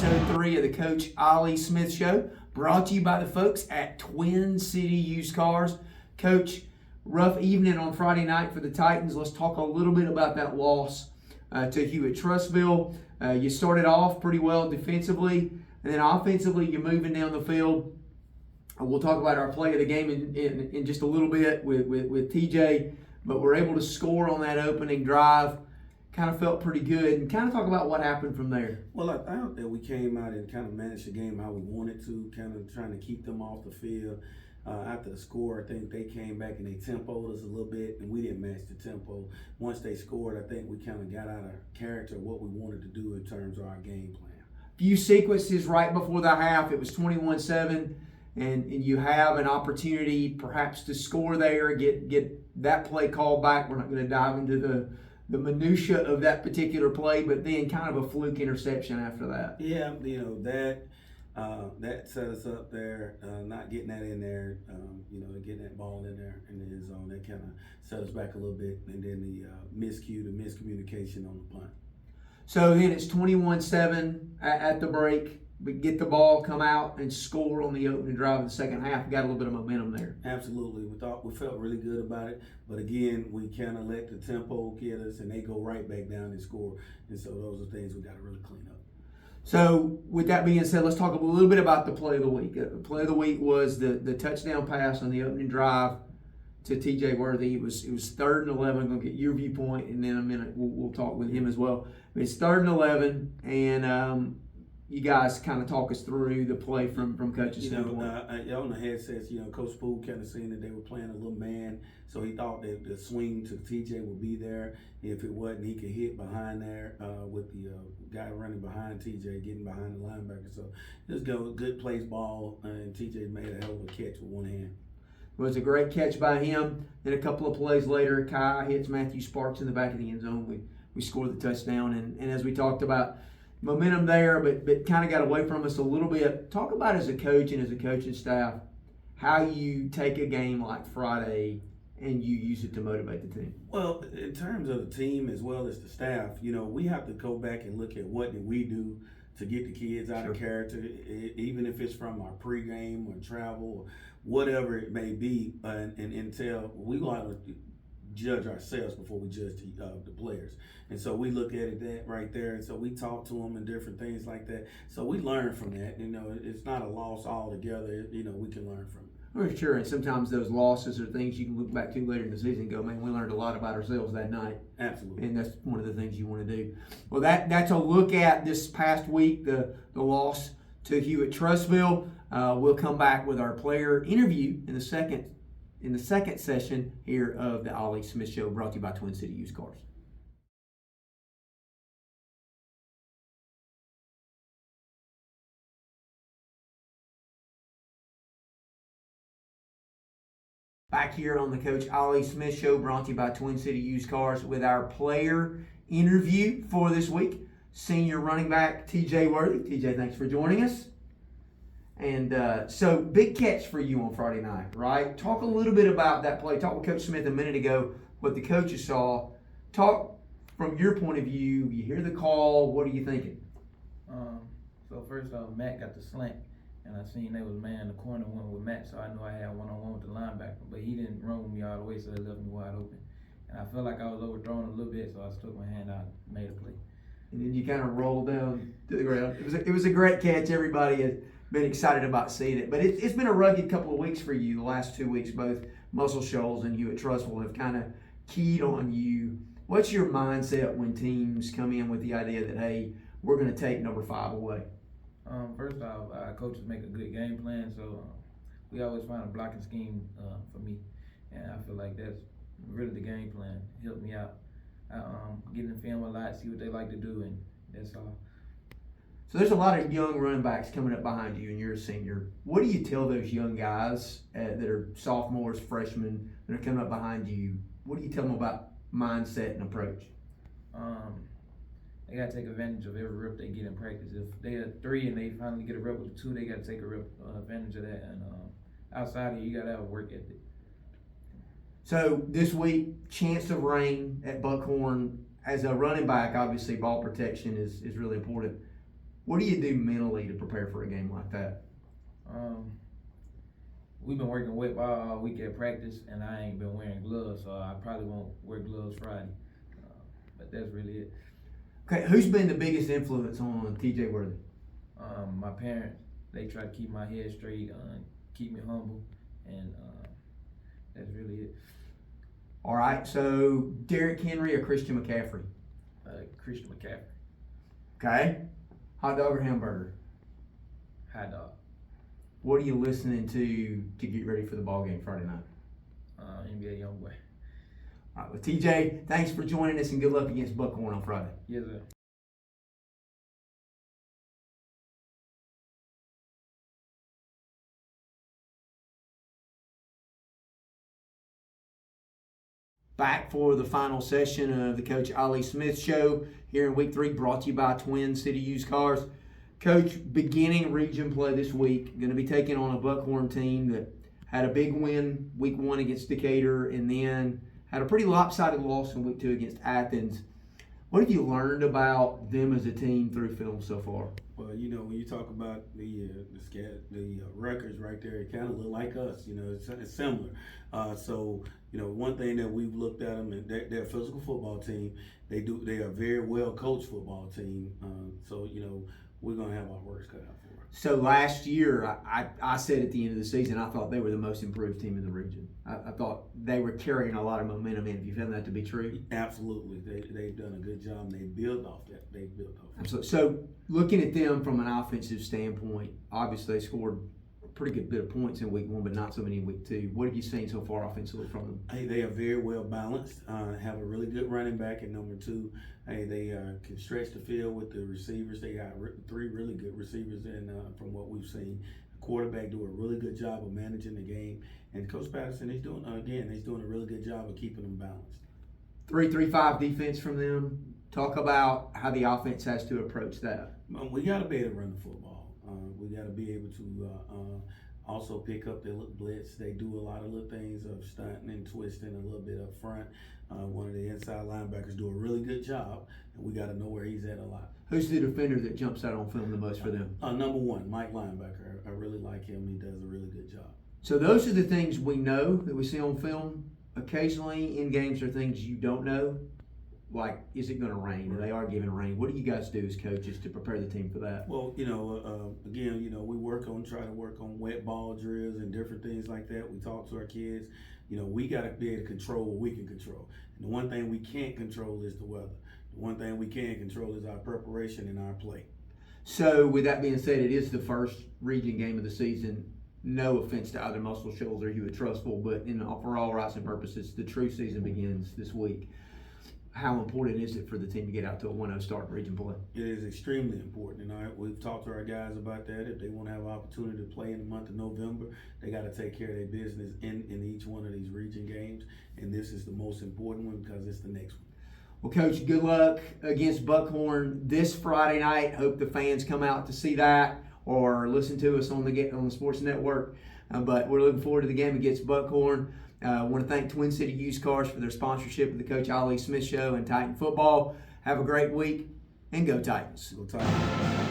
episode 3 of the Coach Ollie Smith Show, brought to you by the folks at Twin City Used Cars. Coach, rough evening on Friday night for the Titans. Let's talk a little bit about that loss to Hewitt-Trussville. You started off pretty well defensively, and then offensively you're moving down the field. We'll talk about our play of the game in just a little bit with TJ, but we're able to score on that opening drive. Kind of felt pretty good, and kind of talk about what happened from there. Well, I thought that we came out and kind of managed the game how we wanted to, kind of trying to keep them off the field. After the score, I think they came back and they tempoed us a little bit, and we didn't match the tempo. Once they scored, I think we kind of got out of character what we wanted to do in terms of our game plan. Few sequences right before the half. It was 21-7, and you have an opportunity perhaps to score there, get that play called back. We're not going to dive into the minutia of that particular play, but then kind of a fluke interception after that. Yeah, that set us up there, not getting that in there, getting that ball in there in the end zone. That kind of set us back a little bit, and then the miscommunication on the punt. So then it's 21-7 at the break. We get the ball, come out, and score on the opening drive of the second half. Got a little bit of momentum there. Absolutely. We felt really good about it. But again, we kind of let the tempo get us, and they go right back down and score. And so those are things we got to really clean up. So with that being said, let's talk a little bit about the play of the week. The play of the week was the touchdown pass on the opening drive to T.J. Worthy. It was 3rd and 11. I'm going to get your viewpoint, and then in a minute we'll talk with him as well. But it's 3rd and 11, and you guys kind of talk us through the play from Coach's standpoint. On the headsets, Coach Poole kind of seen that they were playing a little man, so he thought that the swing to TJ would be there. If it wasn't, he could hit behind there with the guy running behind TJ, getting behind the linebacker. So just good place ball, and TJ made a hell of a catch with one hand. It was a great catch by him. Then a couple of plays later, Kai hits Matthew Sparks in the back of the end zone. We scored the touchdown, and as we talked about, momentum there, but kind of got away from us a little bit. Talk about as a coach and as a coaching staff, how you take a game like Friday and you use it to motivate the team. Well, in terms of the team as well as the staff, we have to go back and look at what did we do to get the kids out of character, even if it's from our pregame or travel or whatever it may be, and tell we want to judge ourselves before we judge the players. And so we look at it that right there, and so we talk to them and different things like that. So we learn from that. It's not a loss altogether. We can learn from it. For sure, and sometimes those losses are things you can look back to later in the season and go, man, we learned a lot about ourselves that night. Absolutely. And that's one of the things you want to do. Well, that's a look at this past week, the loss to Hewitt-Trussville. We'll come back with our player interview in the second session here of the Ollie Smith Show, brought to you by Twin City Used Cars. Back here on the Coach Ollie Smith Show, brought to you by Twin City Used Cars, with our player interview for this week. Senior running back TJ Worthy. TJ, thanks for joining us. And so big catch for you on Friday night, right? Talk a little bit about that play. Talk with Coach Smith a minute ago, what the coaches saw. Talk from your point of view. You hear the call. What are you thinking? So first off, Matt got the slant, and I seen they was man in the corner one with Matt, so I knew I had one-on-one with the linebacker. But he didn't run with me all the way, so they left me wide open. And I felt like I was overthrown a little bit, so I stuck my hand out and made a play. And then you kind of rolled down to the ground. It was a great catch. Everybody has been excited about seeing it. But it's been a rugged couple of weeks for you. The last 2 weeks, both Muscle Shoals and Hewitt-Trussville have kind of keyed on you. What's your mindset when teams come in with the idea that, hey, we're going to take number 5 away? First off, our coaches make a good game plan, so we always find a blocking scheme for me. And I feel like that's really the game plan. Helped me out. I get in the film a lot, see what they like to do, and that's all. So there's a lot of young running backs coming up behind you, and you're a senior. What do you tell those young guys that are sophomores, freshmen, that are coming up behind you? What do you tell them about mindset and approach? They got to take advantage of every rep they get in practice. If they are 3 and they finally get a rep with 2, they got to take advantage of that. And outside of it, you got to have a work ethic. So this week, chance of rain at Buckhorn. As a running back, obviously ball protection is really important. What do you do mentally to prepare for a game like that? We've been working wet ball all week at practice, and I ain't been wearing gloves, so I probably won't wear gloves Friday. But that's really it. Okay, who's been the biggest influence on TJ Worthy? My parents, they try to keep my head straight, keep me humble, and that's really it. All right, so Derrick Henry or Christian McCaffrey? Christian McCaffrey, Okay. Hot dog or hamburger? hot dog, What are you listening to get ready for the ball game Friday night? NBA Youngboy. All right, well, TJ, thanks for joining us and good luck against Buckhorn on Friday. Yes, sir. Back for the final session of the Coach Ali Smith Show here in Week 3, brought to you by Twin City Used Cars. Coach, beginning region play this week, going to be taking on a Buckhorn team that had a big win Week 1 against Decatur and then had a pretty lopsided loss in Week 2 against Athens. What have you learned about them as a team through film so far? Well, you know, when you talk about the records right there, it kind of look like us. You know, it's similar. So, you know, one thing that we've looked at them, and they're a physical football team. They are a very well coached football team. So, you know, we're gonna have our works cut out for us. So last year, I said at the end of the season, I thought they were the most improved team in the region. I thought they were carrying a lot of momentum in. Have you found that to be true? Absolutely, they've done a good job. They built off that. They built off. Absolutely. So looking at them from an offensive standpoint, obviously they scored a pretty good bit of points in Week 1, but not so many in Week 2. What have you seen so far offensively from them? Hey, they are very well balanced. Have a really good running back at number 2. Hey, they can stretch the field with the receivers. They got 3 really good receivers, and from what we've seen, the quarterback do a really good job of managing the game. And Coach Patterson, he's doing a really good job of keeping them balanced. 3-3-5 defense from them. Talk about how the offense has to approach that. We got to be able to run the football. We got to be able to also pick up the blitz. They do a lot of little things of stunting and twisting a little bit up front. One of the inside linebackers do a really good job, and we got to know where he's at a lot. Who's the defender that jumps out on film the most for them? Number 1, Mike Linebacker. I really like him. He does a really good job. So those are the things we know that we see on film. Occasionally in games are things you don't know. Like, is it going to rain? And they are giving rain. What do you guys do as coaches to prepare the team for that? Well, you know, again, you know, we try to work on wet ball drills and different things like that. We talk to our kids. You know, we got to be able to control what we can control. And the one thing we can't control is the weather. The one thing we can control is our preparation and our play. So, with that being said, it is the first region game of the season. No offense to either Muscle Shoals or Hewitt Trustful, but for all rights and purposes, the true season begins this week. How important is it for the team to get out to a 1-0 start in region play? It is extremely important, and we've talked to our guys about that. If they want to have an opportunity to play in the month of November, they got to take care of their business in each one of these region games, and this is the most important one because it's the next one. Well, Coach, good luck against Buckhorn this Friday night. Hope the fans come out to see that or listen to us on the Sports Network. But we're looking forward to the game against Buckhorn. I want to thank Twin City Used Cars for their sponsorship of the Coach Ali Smith Show and Titan Football. Have a great week, and go Titans. Go Titans.